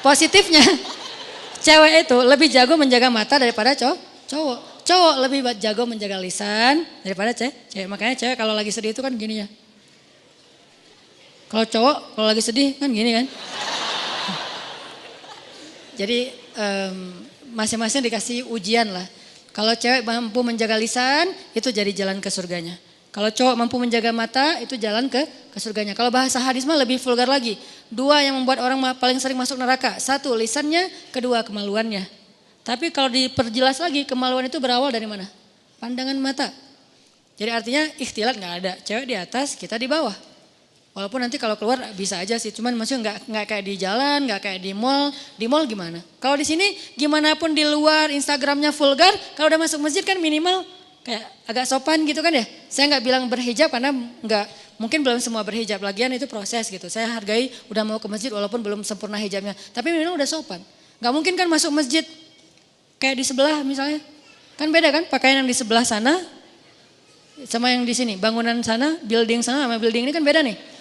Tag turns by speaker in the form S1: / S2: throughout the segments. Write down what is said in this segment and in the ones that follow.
S1: Positifnya, cewek itu lebih jago menjaga mata daripada cowok. Cowok lebih jago menjaga lisan daripada cewek. Makanya cewek kalau lagi sedih itu kan gini ya. Kalau cowok kalau lagi sedih kan gini kan. Jadi masing-masing dikasih ujian lah. Kalau cewek mampu menjaga lisan itu jadi jalan ke surganya. Kalau cowok mampu menjaga mata itu jalan ke surganya. Kalau bahasa hadis mah lebih vulgar lagi. 2 yang membuat orang paling sering masuk neraka. 1 lisannya, 2 kemaluannya. Tapi kalau diperjelas lagi kemaluan itu berawal dari mana? Pandangan mata. Jadi artinya ikhtilat gak ada. Cewek di atas, kita di bawah. Walaupun nanti kalau keluar bisa aja sih. Cuman maksudnya nggak kayak di jalan, nggak kayak di mall. Di mall gimana? Kalau di sini gimana pun di luar Instagramnya vulgar. Kalau udah masuk masjid kan minimal kayak agak sopan gitu kan ya. Saya nggak bilang berhijab karena mungkin belum semua berhijab. Lagian itu proses gitu. Saya hargai udah mau ke masjid walaupun belum sempurna hijabnya. Tapi minimal udah sopan. Nggak mungkin kan masuk masjid kayak di sebelah misalnya. Kan beda kan pakaian yang di sebelah sana sama yang di sini. Bangunan sana, building sana sama building ini kan beda nih.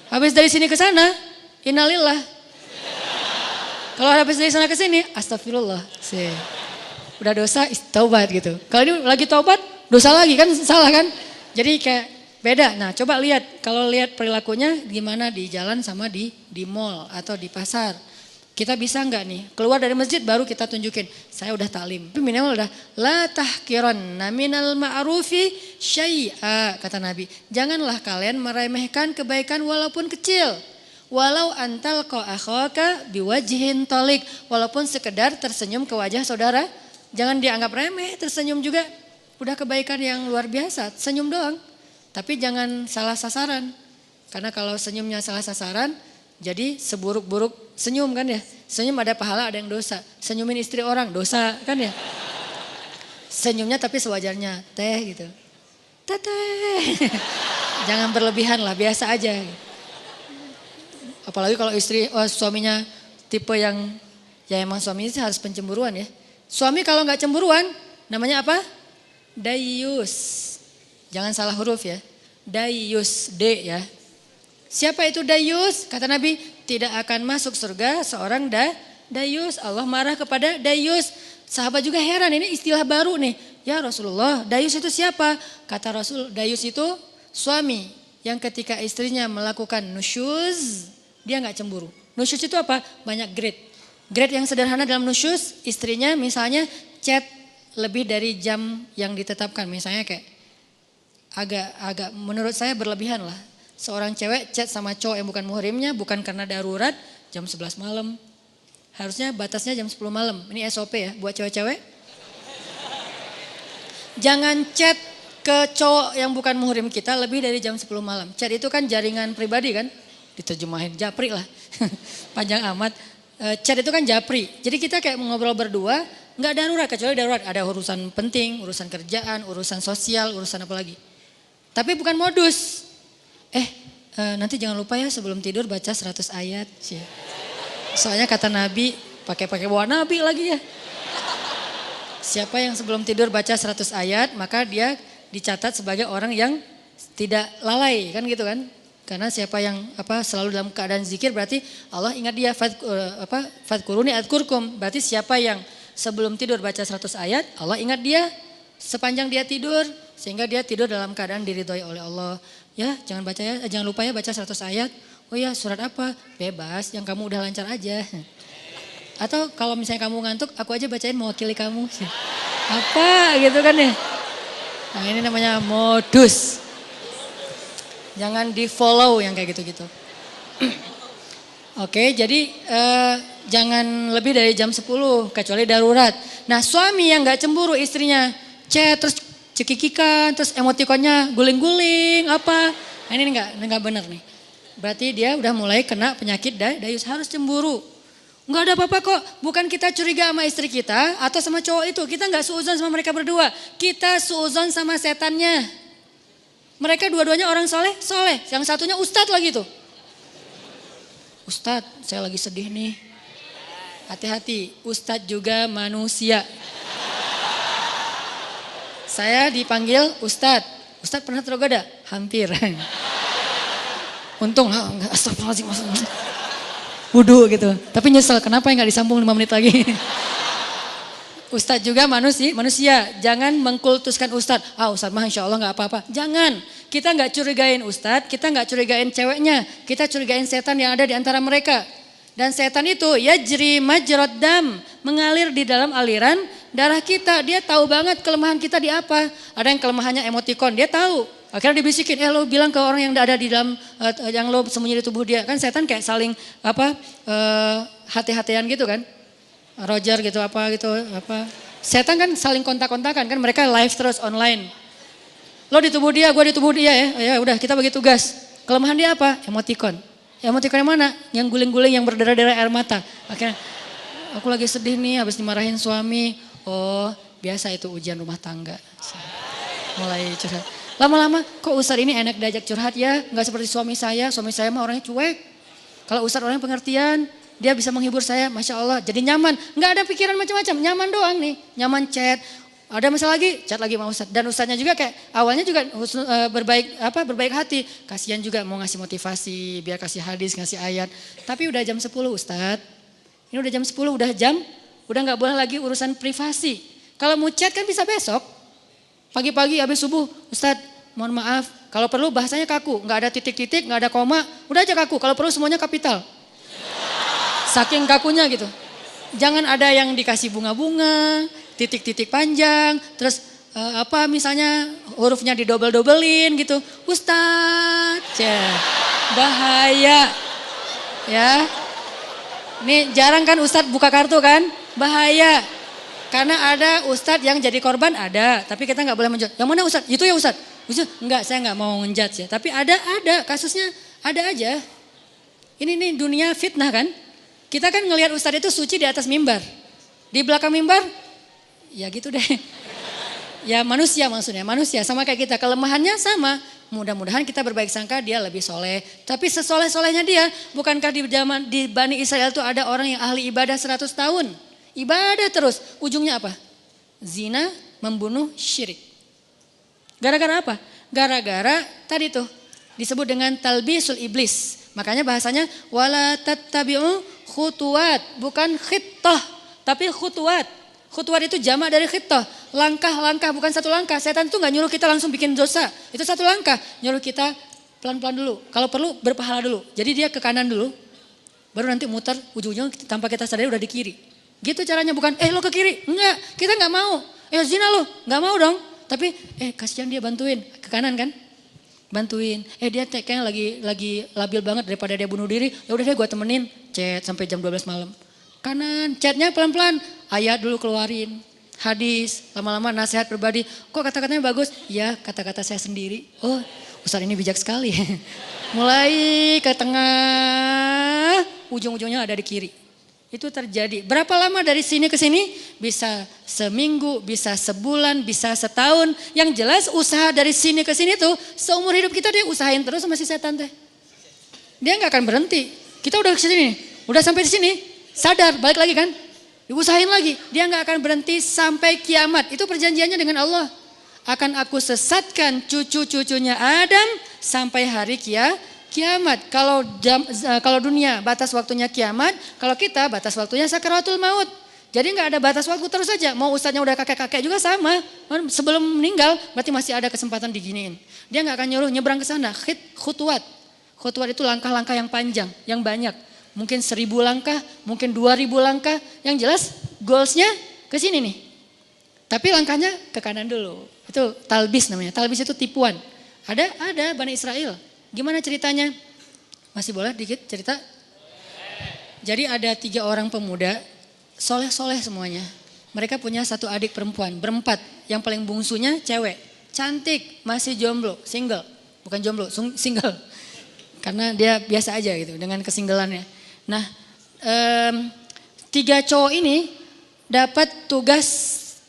S1: Habis dari sini ke sana, innalillah. Kalau habis dari sana ke sini, astagfirullah. Udah dosa, taubat gitu. Kalau ini lagi taubat, dosa lagi kan salah kan. Jadi kayak beda. Nah coba lihat, kalau lihat perilakunya gimana di jalan sama di mall atau di pasar. Kita bisa enggak nih, keluar dari masjid baru kita tunjukin. Saya udah taklim. Tapi minimal udah, la tahkiranna minal ma'rufi syai'a, kata Nabi. Janganlah kalian meremehkan kebaikan walaupun kecil. Walau antal akhaka biwajhin tolik. Walaupun sekedar tersenyum ke wajah saudara. Jangan dianggap remeh, tersenyum juga. Udah kebaikan yang luar biasa, senyum doang. Tapi jangan salah sasaran. Karena kalau senyumnya salah sasaran, jadi seburuk-buruk senyum kan ya. Senyum ada pahala ada yang dosa. Senyumin istri orang dosa kan ya. Senyumnya tapi sewajarnya. Teh gitu. Teteh. Jangan berlebihan lah biasa aja. Apalagi kalau suaminya tipe yang ya emang suaminya harus pencemburuan ya. Suami kalau gak cemburuan namanya apa? Dayus. Jangan salah huruf ya. Dayus. D ya. Siapa itu dayus? Kata Nabi, tidak akan masuk surga seorang dayus. Allah marah kepada dayus. Sahabat juga heran, ini istilah baru nih. Ya Rasulullah, dayus itu siapa? Kata Rasul, dayus itu suami yang ketika istrinya melakukan nusyuz, dia gak cemburu. Nusyuz itu apa? Banyak grade. Grade yang sederhana dalam nusyuz, istrinya misalnya chat lebih dari jam yang ditetapkan. Misalnya kayak agak menurut saya berlebihan lah. Seorang cewek chat sama cowok yang bukan muhrimnya bukan karena darurat jam 11 malam. Harusnya batasnya jam 10 malam. Ini SOP ya buat cewek-cewek. Jangan chat ke cowok yang bukan muhrim kita lebih dari jam 10 malam. Chat itu kan jaringan pribadi kan. Diterjemahin japri lah. Panjang amat. Chat itu kan japri. Jadi kita kayak ngobrol berdua gak darurat. Kecuali darurat ada urusan penting, urusan kerjaan, urusan sosial, urusan apa lagi. Tapi bukan modus. Nanti jangan lupa ya sebelum tidur baca 100 ayat. Soalnya kata Nabi, pakai bawa Nabi lagi ya. Siapa yang sebelum tidur baca 100 ayat, maka dia dicatat sebagai orang yang tidak lalai, kan gitu kan. Karena siapa yang selalu dalam keadaan zikir berarti Allah ingat dia. Fadkuruni adkurkum. Berarti siapa yang sebelum tidur baca 100 ayat, Allah ingat dia sepanjang dia tidur. Sehingga dia tidur dalam keadaan diridhoi oleh Allah. Ya, jangan lupa ya baca 100 ayat. Oh ya, surat apa? Bebas, yang kamu udah lancar aja. Atau kalau misalnya kamu ngantuk, aku aja bacain mewakili kamu. Apa gitu kan ya. Nah, ini namanya modus. Jangan di follow yang kayak gitu-gitu. Oke, jadi jangan lebih dari jam 10 kecuali darurat. Nah, suami yang gak cemburu istrinya chat terus cekikikan, terus emotikonnya guling-guling apa. Nah, ini enggak benar nih. Berarti dia udah mulai kena penyakit dayus, harus cemburu. Enggak ada apa-apa kok, bukan kita curiga sama istri kita atau sama cowok itu. Kita enggak suudzon sama mereka berdua, kita suudzon sama setannya. Mereka dua-duanya orang soleh, yang satunya ustadz lagi tuh. Ustadz, saya lagi sedih nih. Hati-hati, ustadz juga manusia. Saya dipanggil Ustadz. Ustadz pernah tergoda? Hampir. Untung, astagfirullahaladzim. wudhu gitu. Tapi nyesel, kenapa nggak disambung 5 menit lagi. Ustadz juga manusia, jangan mengkultuskan Ustadz. Ustadz mah insya Allah nggak apa-apa. Jangan, kita nggak curigain Ustadz, kita nggak curigain ceweknya, kita curigain setan yang ada di antara mereka. Dan setan itu yajri majrad dam, mengalir di dalam aliran darah kita. Dia tahu banget kelemahan kita di apa. Ada yang kelemahannya emotikon, dia tahu. Akhirnya dibisikin, lo bilang ke orang yang ada di dalam, yang lo sembunyi di tubuh dia. Kan setan kayak saling hati-hatian gitu kan. Roger gitu apa. Setan kan saling kontak-kontakan kan, mereka live terus online. Lo di tubuh dia, gue di tubuh dia ya. Ya udah kita bagi tugas. Kelemahan dia apa? Emotikon. Emotikon yang mana? Yang guling-guling, yang berdarah-darah air mata. Akhirnya aku lagi sedih nih habis dimarahin suami. Oh biasa itu ujian rumah tangga. Mulai curhat. Lama-lama kok Ustadz ini enak diajak curhat ya. Gak seperti suami saya mah orangnya cuek. Kalau Ustadz orangnya pengertian. Dia bisa menghibur saya, Masya Allah. Jadi nyaman, nggak ada pikiran macam-macam, nyaman doang nih. Nyaman chat, ada masalah lagi, chat lagi sama Ustadz. Dan Ustadznya juga kayak awalnya juga berbaik hati. Kasihan juga mau ngasih motivasi, biar kasih hadis, ngasih ayat. Tapi udah jam 10 Ustadz. Ini udah jam 10, udah nggak boleh lagi urusan privasi. Kalau mau chat kan bisa besok. Pagi-pagi habis subuh, Ustadz mohon maaf. Kalau perlu bahasanya kaku, nggak ada titik-titik, nggak ada koma. Udah aja kaku, kalau perlu semuanya kapital. Saking kakunya gitu. Jangan ada yang dikasih bunga-bunga, titik-titik panjang, terus misalnya hurufnya didobel-dobelin gitu. Ustadz, bahaya. Ya. Ini jarang kan Ustadz buka kartu kan? Bahaya. Karena ada Ustadz yang jadi korban ada, tapi kita nggak boleh menjudge. Yang mana Ustadz? Itu ya Ustadz. Enggak, saya nggak mau ngejudge ya. Tapi ada kasusnya ada aja. Ini dunia fitnah kan? Kita kan ngelihat Ustadz itu suci di atas mimbar. Di belakang mimbar, ya gitu deh. Ya manusia maksudnya, manusia sama kayak kita. Kelemahannya sama, mudah-mudahan kita berbaik sangka dia lebih soleh. Tapi sesoleh-solehnya dia, bukankah di Bani Israel itu ada orang yang ahli ibadah 100 tahun. Ibadah terus, ujungnya apa? Zina, membunuh, syirik. Gara-gara apa? Gara-gara tadi tuh disebut dengan talbisul iblis. Makanya bahasanya wala tattabi'u khutuwat, bukan khittah, tapi khutuwat. Khutuwat itu jamak dari khittah. Langkah-langkah, bukan satu langkah. Setan itu gak nyuruh kita langsung bikin dosa. Itu satu langkah. Nyuruh kita pelan-pelan dulu. Kalau perlu berpahala dulu. Jadi dia ke kanan dulu. Baru nanti muter ujung-ujung tanpa kita sadari udah di kiri. Gitu caranya, bukan lo ke kiri. Enggak, kita gak mau. Zina lo, gak mau dong. Tapi kasihan dia bantuin. Ke kanan kan? Bantuin. Dia kayaknya lagi labil banget daripada dia bunuh diri. Ya udah deh gue temenin. Chat sampai jam 12 malam. Kanan, chatnya pelan-pelan. Ayat dulu keluarin. Hadis, lama-lama nasihat pribadi. Kok kata-katanya bagus? Ya kata-kata saya sendiri. Oh Ustadz ini bijak sekali. Mulai ke tengah, ujung-ujungnya ada di kiri. Itu terjadi. Berapa lama dari sini ke sini? Bisa seminggu, bisa sebulan, bisa setahun. Yang jelas usaha dari sini ke sini tuh seumur hidup kita dia usahain terus sama si setan teh. Dia nggak akan berhenti. Kita udah ke sini, udah sampai di sini, sadar balik lagi kan? Diusahain lagi. Dia nggak akan berhenti sampai kiamat. Itu perjanjiannya dengan Allah. Akan aku sesatkan cucu-cucunya Adam sampai hari kiamat. Kalau dunia batas waktunya kiamat, kalau kita batas waktunya sakaratul maut. Jadi nggak ada batas waktu terus saja. Mau ustadznya udah kakek-kakek juga sama. Sebelum meninggal berarti masih ada kesempatan diginiin. Dia nggak akan nyuruh nyebrang ke sana. Khutuwat. Khutuwat itu langkah-langkah yang panjang, yang banyak. Mungkin 1000 langkah, mungkin 2000 langkah. Yang jelas goalsnya ke sini nih. Tapi langkahnya ke kanan dulu. Itu talbis namanya. Talbis itu tipuan. Ada Bani Israel. Gimana ceritanya? Masih boleh dikit cerita? Jadi ada 3 orang pemuda, soleh-soleh semuanya. Mereka punya 1 adik perempuan, berempat. Yang paling bungsunya cewek, cantik, masih jomblo, single. Bukan jomblo, single. Karena dia biasa aja gitu dengan kesinggelannya. Nah 3 cowok ini dapat tugas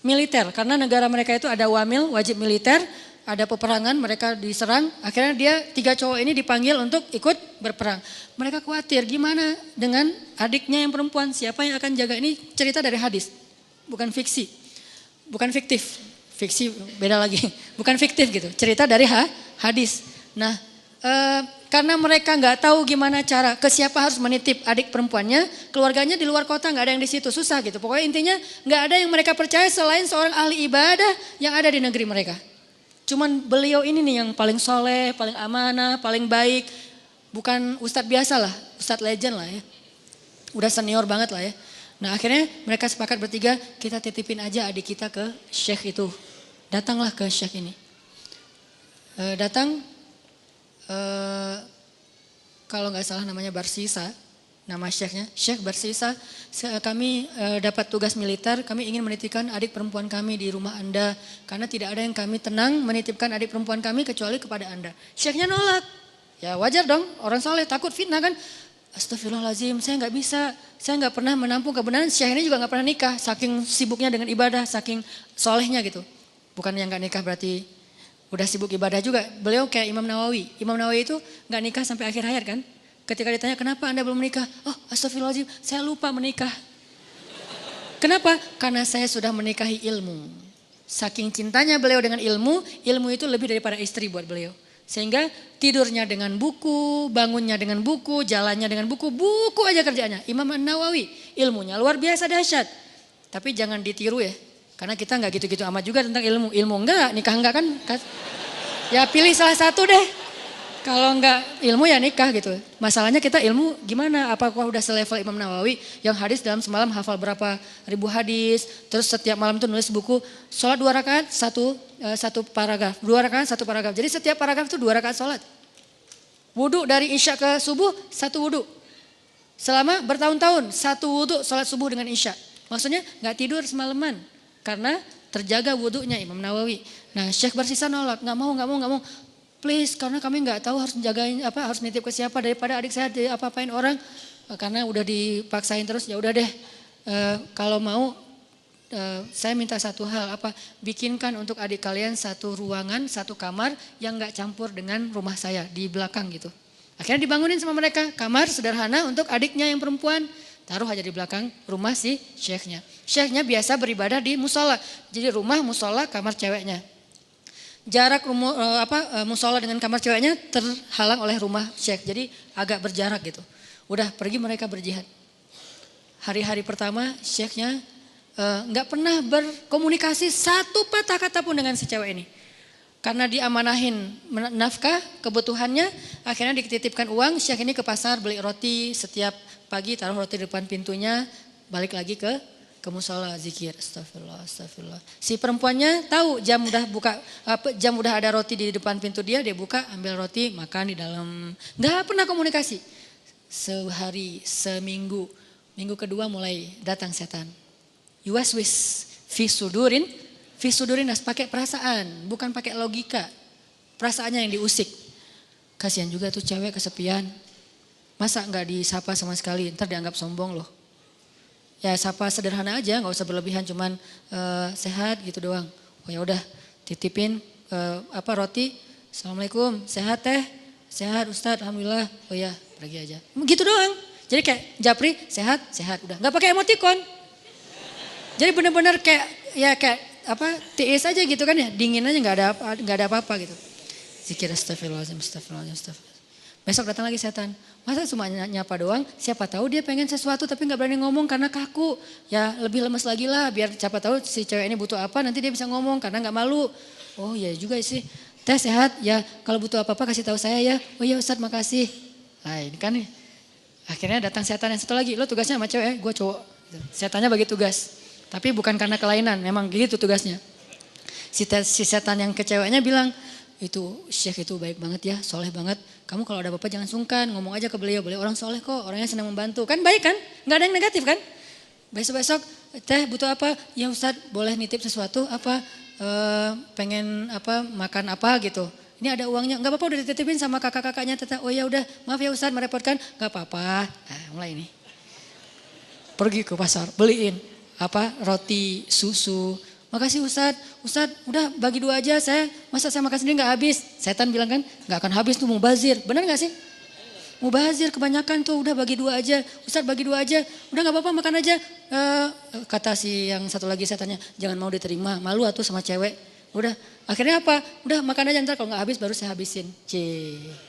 S1: militer. Karena negara mereka itu ada wamil, wajib militer. Ada peperangan, mereka diserang. Akhirnya dia 3 cowok ini dipanggil untuk ikut berperang. Mereka khawatir gimana dengan adiknya yang perempuan. Siapa yang akan jaga, ini cerita dari hadis. Bukan fiksi. Bukan fiktif. Fiksi beda lagi. Bukan fiktif gitu. Cerita dari hadis. Nah Karena mereka nggak tahu gimana cara, ke siapa harus menitip adik perempuannya, keluarganya di luar kota nggak ada yang di situ, susah gitu. Pokoknya intinya nggak ada yang mereka percaya selain seorang ahli ibadah yang ada di negeri mereka. Cuman beliau ini nih yang paling soleh, paling amanah, paling baik. Bukan ustadz biasa lah, ustadz legend lah ya. Udah senior banget lah ya. Nah akhirnya mereka sepakat bertiga, kita titipin aja adik kita ke syekh itu. Datanglah ke syekh ini. Datang, kalau nggak salah namanya Barsisa, nama syekhnya, Syekh Barsisa. Kami dapat tugas militer, kami ingin menitipkan adik perempuan kami di rumah Anda. Karena tidak ada yang kami tenang menitipkan adik perempuan kami kecuali kepada Anda. Syekhnya nolak. Ya wajar dong, orang soleh takut fitnah kan. Astagfirullahaladzim, saya nggak bisa, saya nggak pernah menampung kebenaran. Syekh ini juga nggak pernah nikah, saking sibuknya dengan ibadah, saking solehnya gitu. Bukan yang nggak nikah berarti udah sibuk ibadah juga. Beliau kayak Imam Nawawi. Imam Nawawi itu nggak nikah sampai akhir hayat kan. Ketika ditanya kenapa Anda belum menikah? Oh astagfirullahaladzim, saya lupa menikah. Kenapa? Karena saya sudah menikahi ilmu. Saking cintanya beliau dengan ilmu, ilmu itu lebih daripada istri buat beliau. Sehingga tidurnya dengan buku, bangunnya dengan buku, jalannya dengan buku, buku aja kerjanya. Imam Nawawi, ilmunya luar biasa dahsyat. Tapi jangan ditiru ya. Karena kita nggak gitu-gitu amat juga tentang ilmu. Ilmu enggak, nikah enggak kan. Ya pilih salah satu deh. Kalau enggak ilmu ya nikah gitu. Masalahnya kita ilmu gimana? Apakah udah selevel Imam Nawawi yang hadis dalam semalam hafal berapa ribu hadis. Terus setiap malam tuh nulis buku. Sholat 2 rakaat, satu paragraf. 2 rakaat, 1 paragraf. Jadi setiap paragraf itu 2 rakaat sholat. Wudhu dari isya ke subuh, 1 wudhu. Selama bertahun-tahun, 1 wudhu sholat subuh dengan isya. Maksudnya nggak tidur semalaman. Karena terjaga wudhunya Imam Nawawi. Nah Syekh Barsisa nolak, nggak mau. Please, karena kami nggak tahu harus jagain apa, harus nitip ke siapa daripada adik saya apa-apain orang. Karena udah dipaksain terus, ya udah deh. Kalau mau, saya minta satu hal, apa? Bikinkan untuk adik kalian satu ruangan, satu kamar yang nggak campur dengan rumah saya di belakang gitu. Akhirnya dibangunin sama mereka kamar sederhana untuk adiknya yang perempuan. Taruh aja di belakang rumah si syekhnya. Syekhnya biasa beribadah di musola. Jadi rumah musola kamar ceweknya. Jarak musola dengan kamar ceweknya terhalang oleh rumah syekh. Jadi agak berjarak gitu. Udah pergi mereka berjihad. Hari-hari pertama syekhnya nggak pernah berkomunikasi satu patah kata pun dengan si cewek ini. Karena diamanahin nafkah kebutuhannya, akhirnya dititipkan uang. Syekh ini ke pasar beli roti setiap pagi, taruh roti di depan pintunya, balik lagi ke musola zikir. Astagfirullah. Si perempuannya tahu jam udah ada roti di depan pintu dia buka, ambil roti, makan di dalam. Nggak pernah komunikasi. Sehari, seminggu, minggu kedua mulai datang setan. Yuwaswis fi sudurin pakai perasaan, bukan pakai logika. Perasaannya yang diusik. Kasihan juga tuh cewek kesepian. Masa nggak disapa sama sekali, ntar dianggap sombong loh. Ya sapa sederhana aja, nggak usah berlebihan, cuman sehat gitu doang. Oh ya udah, titipin roti. Assalamualaikum, sehat teh, sehat Ustadz, alhamdulillah. Oh ya, pergi aja. Gitu doang. Jadi kayak japri, sehat, udah. Nggak pakai emoticon. Jadi bener-bener kayak tiis aja gitu kan ya, dingin aja nggak ada apa-apa gitu. Zikir astagfirullahaladzim. Besok datang lagi setan. Masa cuma nyapa doang? Siapa tahu dia pengen sesuatu tapi nggak berani ngomong karena kaku. Ya lebih lemes lagi lah biar siapa tahu si cewek ini butuh apa nanti dia bisa ngomong karena nggak malu. Oh iya juga sih. Teh sehat ya, kalau butuh apa-apa kasih tahu saya ya. Oh iya Ustadz makasih. Nah ini kan nih. Akhirnya datang setan yang satu lagi. Lo tugasnya sama cewek, gue cowok. Setannya bagi tugas. Tapi bukan karena kelainan, memang gitu tugasnya. Si setan yang ke ceweknya bilang, itu syekh itu baik banget ya, soleh banget. Kamu kalau ada apa-apa jangan sungkan, ngomong aja ke beliau orang soleh kok, orangnya senang membantu. Kan baik kan, gak ada yang negatif kan. Besok-besok, teh butuh apa? Ya Ustadz boleh nitip sesuatu apa, pengen apa makan apa gitu. Ini ada uangnya, gak apa-apa udah dititipin sama kakak-kakaknya. Oh ya udah, maaf ya Ustadz merepotkan, gak apa-apa. Nah mulai nih, pergi ke pasar, beliin. Roti, susu. Makasih Ustadz udah bagi 2 aja masa saya makan sendiri gak habis. Setan bilang kan gak akan habis tuh mubazir. Benar gak sih? Mubazir kebanyakan tuh udah bagi 2 aja. Ustadz bagi 2 aja. Udah gak apa-apa makan aja. Kata si yang satu lagi setannya jangan mau diterima. Malu atuh sama cewek. Udah, akhirnya apa? Udah makan aja, ntar kalau nggak habis baru saya habisin.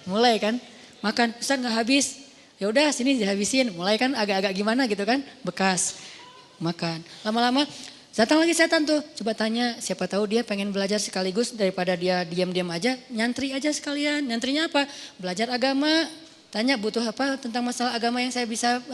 S1: Mulai kan, makan, Ustaz nggak habis. Ya udah sini dihabisin, mulai kan agak-agak gimana gitu kan, bekas. Makan, lama-lama datang lagi setan tuh, coba tanya, siapa tahu dia pengen belajar sekaligus daripada dia diam-diam aja, nyantri aja sekalian. Nyantrinya apa? Belajar agama, tanya butuh apa tentang masalah agama yang saya bisa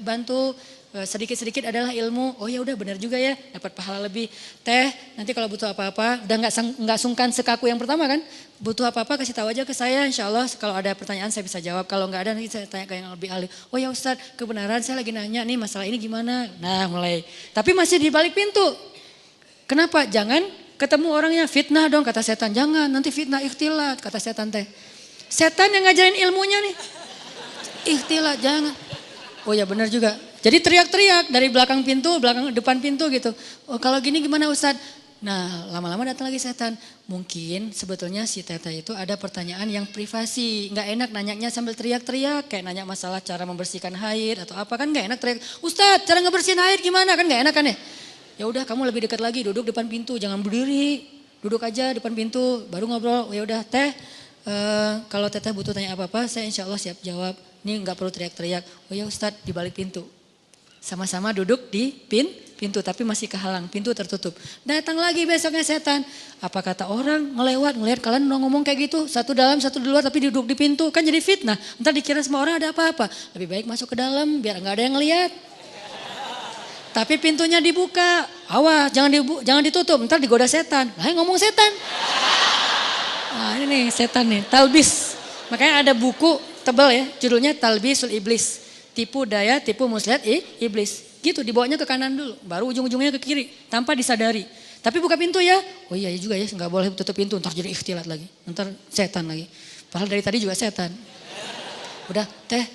S1: bantu. Sedikit-sedikit adalah ilmu. Oh ya udah benar juga ya, dapat pahala lebih. Teh, nanti kalau butuh apa-apa, udah nggak sungkan sekaku yang pertama kan. Butuh apa-apa kasih tahu aja ke saya. Insya Allah kalau ada pertanyaan saya bisa jawab. Kalau nggak ada nanti saya tanya ke yang lebih ahli. Oh ya Ustadz, kebenaran saya lagi nanya nih masalah ini gimana. Nah mulai. Tapi masih di balik pintu. Kenapa? Jangan ketemu orangnya, fitnah dong kata setan. Jangan, nanti fitnah ikhtilat kata setan teh. Setan yang ngajarin ilmunya nih. Ikhtilat, jangan. Oh ya benar juga. Jadi teriak-teriak dari belakang pintu, depan pintu gitu. Oh kalau gini gimana Ustadz? Nah lama-lama datang lagi setan. Mungkin sebetulnya si Teta itu ada pertanyaan yang privasi. Nggak enak nanyanya sambil teriak-teriak. Kayak nanya masalah cara membersihkan haid atau apa kan nggak enak teriak. Ustadz cara ngebersihin haid gimana kan nggak enak kan ya? Ya udah kamu lebih dekat lagi duduk depan pintu jangan berdiri. Duduk aja depan pintu baru ngobrol. Oh ya udah teh kalau Teteh butuh tanya apa-apa saya insya Allah siap jawab. Ini nggak perlu teriak-teriak. Oh ya Ustadz di balik pintu. Sama-sama duduk di pintu tapi masih kehalang, pintu tertutup. Datang lagi besoknya setan. Apa kata orang ngelihat kalian ngomong kayak gitu. Satu dalam satu di luar tapi duduk di pintu. Kan jadi fitnah. Ntar dikira semua orang ada apa-apa. Lebih baik masuk ke dalam biar nggak ada yang ngelihat. Tapi pintunya dibuka. Awas jangan ditutup. Ntar digoda setan. Nah ngomong setan. Nah ini nih setan nih. Talbis. Makanya ada buku tebal ya. Judulnya Talbisul Iblis. Tipu daya, tipu muslihat iblis. Gitu dibawanya ke kanan dulu. Baru ujung-ujungnya ke kiri. Tanpa disadari. Tapi buka pintu ya. Oh iya juga ya nggak boleh tutup pintu. Ntar jadi ikhtilat lagi. Ntar setan lagi. Padahal dari tadi juga setan. Udah teh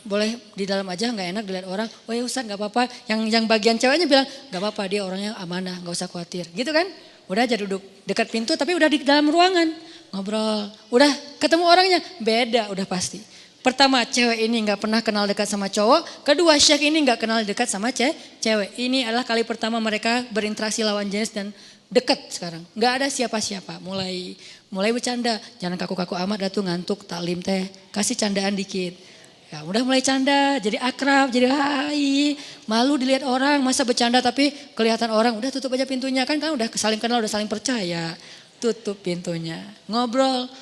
S1: boleh di dalam aja nggak enak dilihat orang. Oh ya Ustaz nggak apa-apa. Yang bagian ceweknya bilang nggak apa-apa dia orangnya amanah. Nggak usah khawatir. Gitu kan. Udah aja duduk dekat pintu tapi udah di dalam ruangan. Ngobrol. Udah ketemu orangnya. Beda udah pasti. Pertama cewek ini gak pernah kenal dekat sama cowok. Kedua syekh ini gak kenal dekat sama cewek. Ini adalah kali pertama mereka berinteraksi lawan jenis dan dekat sekarang. Gak ada siapa-siapa. Mulai bercanda. Jangan kaku-kaku amat datu ngantuk taklim teh. Kasih candaan dikit. Ya udah mulai canda. Jadi akrab. Jadi hai. Malu dilihat orang. Masa bercanda tapi kelihatan orang. Udah tutup aja pintunya. Kan udah saling kenal udah saling percaya. Tutup pintunya. Ngobrol.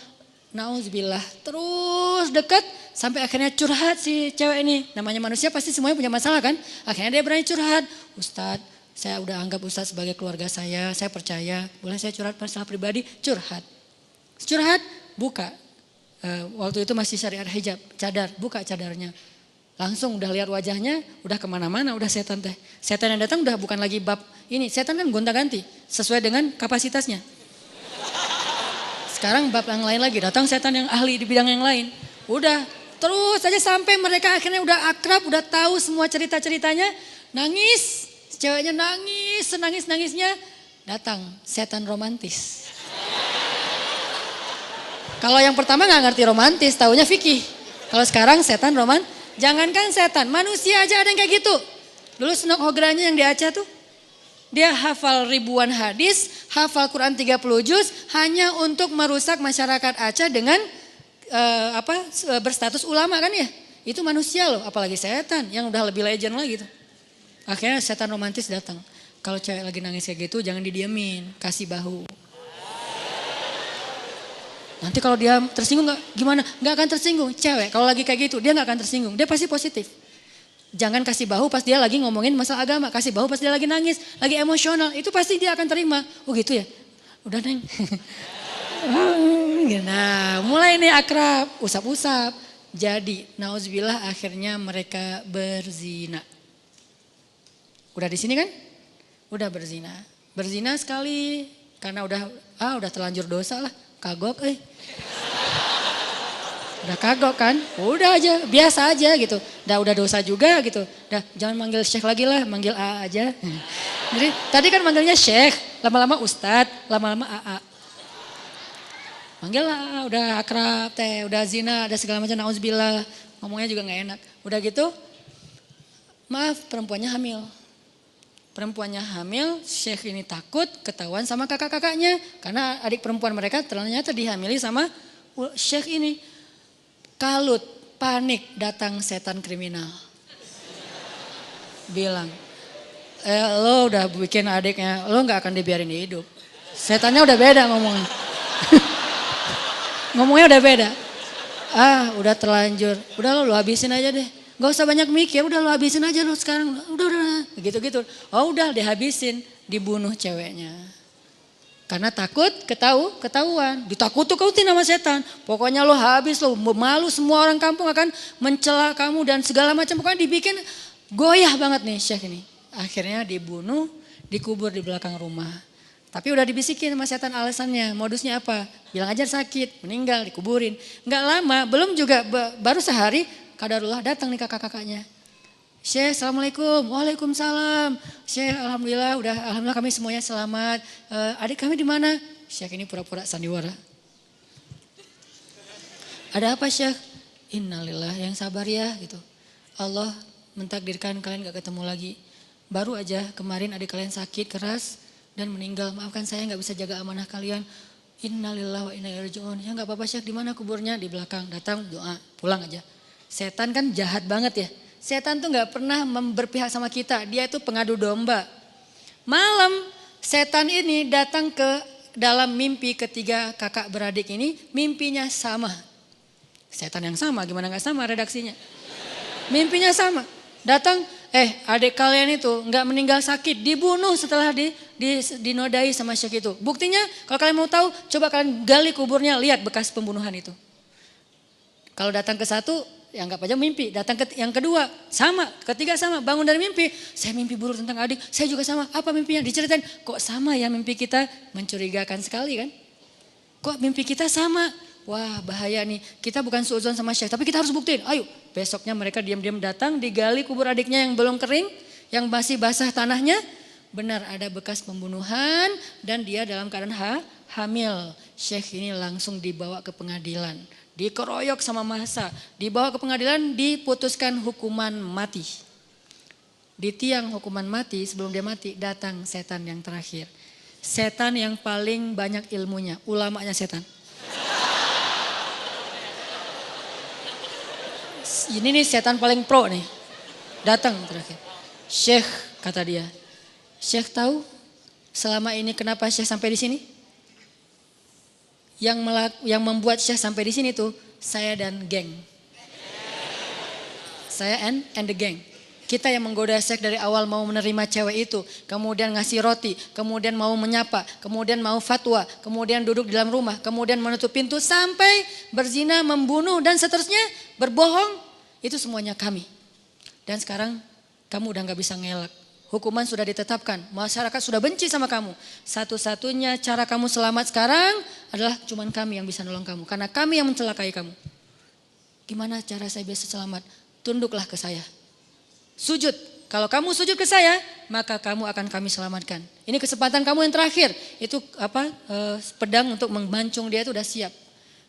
S1: Nauzubillah. Terus dekat. Sampai akhirnya curhat si cewek ini. Namanya manusia pasti semuanya punya masalah kan. Akhirnya dia berani curhat. Ustadz saya udah anggap Ustadz sebagai keluarga saya percaya. Boleh saya curhat masalah pribadi? Curhat. Curhat, buka. Waktu itu masih syariat hijab, cadar. Buka cadarnya. Langsung udah lihat wajahnya, udah kemana-mana, udah setan teh. Setan yang datang udah bukan lagi bab ini. Setan kan gonta-ganti, sesuai dengan kapasitasnya. Sekarang bab yang lain lagi, datang setan yang ahli di bidang yang lain. Udah. Terus aja sampai mereka akhirnya udah akrab, udah tahu semua cerita-ceritanya. Nangis, ceweknya nangis, senangis-nangisnya. Datang setan romantis. Kalau yang pertama gak ngerti romantis, taunya fikih. Kalau sekarang setan jangankan setan, manusia aja ada yang kayak gitu. Dulu Senok Hogranya yang di Aceh tuh. Dia hafal ribuan hadis, hafal Quran 30 juz hanya untuk merusak masyarakat Aceh dengan berstatus ulama kan ya. Itu manusia loh, apalagi setan yang udah lebih legend lagi tuh. Akhirnya setan romantis datang. Kalau cewek lagi nangis kayak gitu jangan didiemin, kasih bahu. Nanti kalau dia tersinggung gimana? Gak akan tersinggung. Cewek kalau lagi kayak gitu dia gak akan tersinggung, dia pasti positif. Jangan kasih bahu pas dia lagi ngomongin masalah agama, kasih bahu pas dia lagi nangis, lagi emosional, itu pasti dia akan terima. Oh gitu ya? Udah Neng. Nah mulai nih akrab, usap-usap. Jadi nauzubillah akhirnya mereka berzina. Udah di sini kan? Udah berzina. Berzina sekali karena udah terlanjur dosa lah. Kagok Udah kagok kan? Udah aja, biasa aja gitu. Udah dosa juga gitu. Jangan manggil syekh lagi lah, manggil A aja. Jadi tadi kan manggilnya syekh, lama-lama ustadz, lama-lama AA. Manggil lah, udah akrab teh, udah zina, ada segala macam, nauzubillah. Ngomongnya juga gak enak. Udah gitu, maaf perempuannya hamil. Perempuannya hamil, Syekh ini takut ketahuan sama kakak-kakaknya. Karena adik perempuan mereka ternyata dihamili sama Syekh ini. Kalut, panik, datang setan kriminal. Bilang, lo udah bikin adiknya, lo gak akan dibiarin hidup. Setannya udah beda ngomongnya. Ngomongnya udah beda. Udah terlanjur, udah lo habisin aja deh. Gak usah banyak mikir, udah lo habisin aja lo sekarang. Udah, gitu-gitu. Udah dihabisin, dibunuh ceweknya. Karena takut ketahuan. Ditakut-takutin sama setan. Pokoknya lo habis, lo malu, semua orang kampung akan mencela kamu dan segala macam. Pokoknya dibikin goyah banget nih Syekh ini. Akhirnya dibunuh, dikubur di belakang rumah. Tapi udah dibisikin sama setan alasannya, modusnya apa? Bilang aja sakit, meninggal, dikuburin. Gak lama, belum juga, baru sehari, kadarullah datang nih kakak-kakaknya. Syekh, assalamualaikum. Waalaikumsalam. Syekh, alhamdulillah kami semuanya selamat. Adik kami di mana? Syekh ini pura-pura sandiwara. Ada apa Syekh? Innalillah, yang sabar ya gitu. Allah mentakdirkan kalian gak ketemu lagi. Baru aja kemarin adik kalian sakit keras dan meninggal. Maafkan saya gak bisa jaga amanah kalian. Innalillah wa inna ilaihi raji'un. Ya gak apa-apa Syekh, di mana kuburnya? Di belakang. Datang doa, pulang aja. Setan kan jahat banget ya. Setan tuh gak pernah berpihak sama kita. Dia itu pengadu domba. Malam setan ini datang ke dalam mimpi ketiga kakak beradik ini. Mimpinya sama. Setan yang sama, gimana gak sama redaksinya. Mimpinya sama. Datang, adik kalian itu gak meninggal sakit. Dibunuh setelah dinodai sama Syekh itu. Buktinya kalau kalian mau tahu, coba kalian gali kuburnya, lihat bekas pembunuhan itu. Kalau datang ke satu, ya anggap aja mimpi. Datang ke yang kedua, sama. Ketiga sama, bangun dari mimpi. Saya mimpi buruk tentang adik, saya juga sama. Apa mimpinya? Diceritain, kok sama ya mimpi kita? Mencurigakan sekali kan? Kok mimpi kita sama? Wah bahaya nih, kita bukan suudzon sama Syekh, tapi kita harus buktiin. Ayo, besoknya mereka diam-diam datang, digali kubur adiknya yang belum kering, yang masih basah tanahnya. Benar ada bekas pembunuhan dan dia dalam keadaan hamil. Syekh ini langsung dibawa ke pengadilan. Dikeroyok sama massa, dibawa ke pengadilan, diputuskan hukuman mati. Di tiang hukuman mati, sebelum dia mati, datang setan yang terakhir. Setan yang paling banyak ilmunya, ulamanya setan. Ini nih setan paling pro nih, datang terakhir. Syekh, kata dia, Syekh tahu selama ini kenapa Syekh sampai di sini? Yang membuat Syekh sampai di sini tuh saya dan geng. Saya and the gang. Kita yang menggoda Syekh dari awal mau menerima cewek itu, kemudian ngasih roti, kemudian mau menyapa, kemudian mau fatwa, kemudian duduk di dalam rumah, kemudian menutup pintu sampai berzina, membunuh dan seterusnya, berbohong, itu semuanya kami. Dan sekarang kamu udah gak bisa ngelak. Hukuman sudah ditetapkan, masyarakat sudah benci sama kamu. Satu-satunya cara kamu selamat sekarang adalah cuman kami yang bisa nolong kamu. Karena kami yang mencelakai kamu. Gimana cara saya bisa selamat? Tunduklah ke saya. Sujud. Kalau kamu sujud ke saya, maka kamu akan kami selamatkan. Ini kesempatan kamu yang terakhir. Itu pedang untuk membancung dia itu udah siap.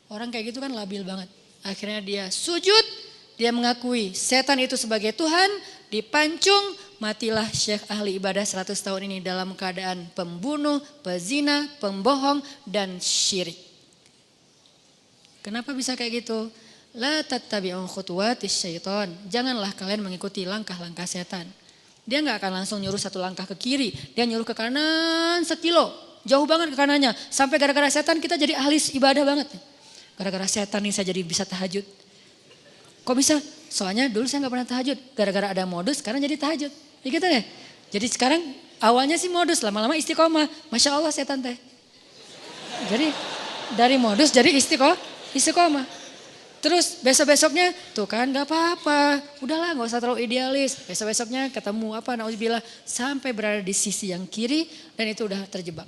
S1: Orang kayak gitu kan labil banget. Akhirnya dia sujud, dia mengakui setan itu sebagai Tuhan, dipancung, matilah Syekh ahli ibadah 100 tahun ini dalam keadaan pembunuh, pezina, pembohong, dan syirik. Kenapa bisa kayak gitu? La tattabi'u khutuwatis syaiton. Janganlah kalian mengikuti langkah-langkah setan. Dia gak akan langsung nyuruh satu langkah ke kiri. Dia nyuruh ke kanan sekilo. Jauh banget ke kanannya. Sampai gara-gara setan kita jadi ahli ibadah banget. Gara-gara setan nih saya jadi bisa tahajud. Kok bisa? Soalnya dulu saya gak pernah tahajud. Gara-gara ada modus sekarang jadi tahajud. Ya gitu deh. Jadi sekarang awalnya sih modus, lama-lama istiqomah. Masya Allah setan teh. Jadi dari modus jadi istiqomah. Terus besok-besoknya tuh kan gak apa-apa. Udahlah gak usah terlalu idealis. Besok-besoknya ketemu na'udzubillah. Sampai berada di sisi yang kiri dan itu udah terjebak.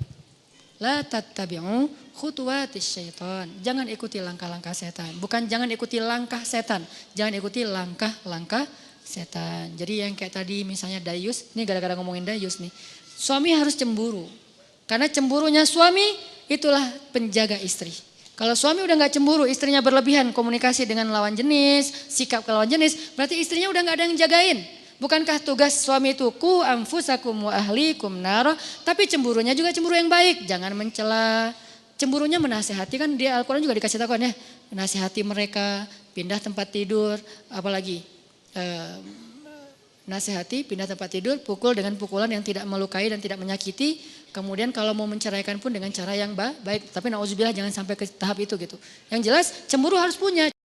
S1: La tattabi'u khutuwatis syaitan. Jangan ikuti langkah-langkah setan. Bukan jangan ikuti langkah setan. Jangan ikuti langkah-langkah setan. Jadi yang kayak tadi misalnya dayus, ini gara-gara ngomongin dayus nih. Suami harus cemburu. Karena cemburunya suami itulah penjaga istri. Kalau suami udah gak cemburu, istrinya berlebihan komunikasi dengan lawan jenis, sikap ke lawan jenis, berarti istrinya udah gak ada yang jagain. Bukankah tugas suami itu ku anfusakum wa ahlikum naro, tapi cemburunya juga cemburu yang baik, jangan mencela. Cemburunya menasehati, kan di Al-Quran juga dikasih tahu kan ya, menasehati mereka, pindah tempat tidur, apalagi nasihati, pindah tempat tidur, pukul dengan pukulan yang tidak melukai dan tidak menyakiti. Kemudian kalau mau menceraikan pun dengan cara yang baik. Tapi nauzubillah jangan sampai ke tahap itu gitu. Yang jelas cemburu harus punya.